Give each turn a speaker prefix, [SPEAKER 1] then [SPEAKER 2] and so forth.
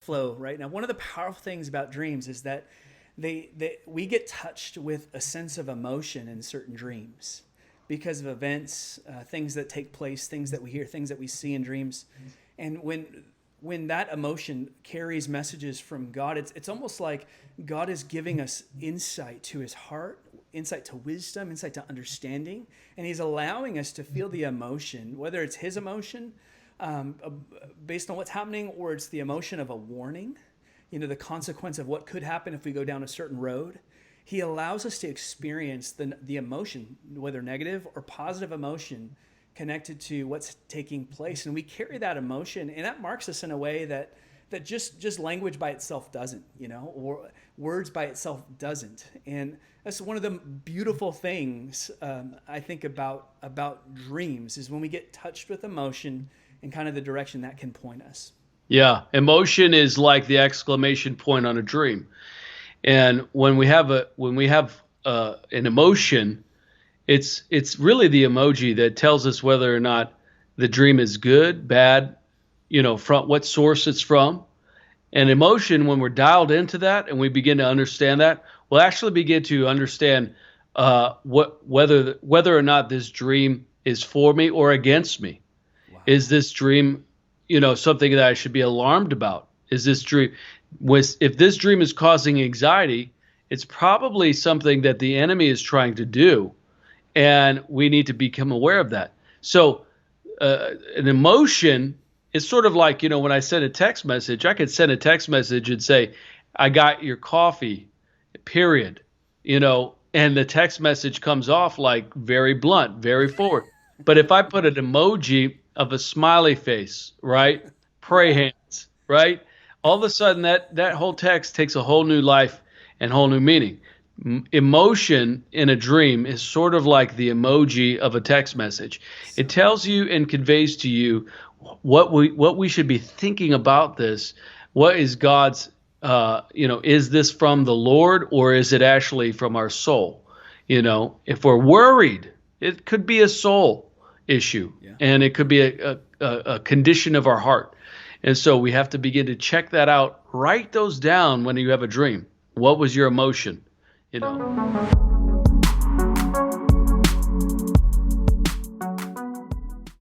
[SPEAKER 1] flow right now. One of the powerful things about dreams is that we get touched with a sense of emotion in certain dreams because of events, things that take place, things that we hear, things that we see in dreams. And when that emotion carries messages from God, it's almost like God is giving us insight to his heart, insight to wisdom, insight to understanding, and he's allowing us to feel the emotion, whether it's his emotion based on what's happening, or it's the emotion of a warning, the consequence of what could happen if we go down a certain road. He allows us to experience the emotion, whether negative or positive emotion, connected to what's taking place. And we carry that emotion, and that marks us in a way that just language by itself doesn't, or words by itself doesn't. And that's one of the beautiful things I think about dreams, is when we get touched with emotion and kind of the direction that can point us.
[SPEAKER 2] Yeah, emotion is like the exclamation point on a dream. And when we have an emotion, it's really the emoji that tells us whether or not the dream is good, bad, from what source it's from. And emotion, when we're dialed into that and we begin to understand that, we'll actually begin to understand whether or not this dream is for me or against me. Wow. Is this dream, something that I should be alarmed about? Is this dream, if this dream is causing anxiety, it's probably something that the enemy is trying to do, and we need to become aware of that. So an emotion is sort of like, when I send a text message, I could send a text message and say, I got your coffee, period, and the text message comes off like very blunt, very forward. But if I put an emoji of a smiley face, right? Pray hands, right? All of a sudden that whole text takes a whole new life and whole new meaning. Emotion in a dream is sort of like the emoji of a text message. It tells you and conveys to you what we should be thinking about this. What is God's, is this from the Lord, or is it actually from our soul? If we're worried, it could be a soul issue, and it could be a condition of our heart. And so we have to begin to check that out. Write those down when you have a dream. What was your emotion?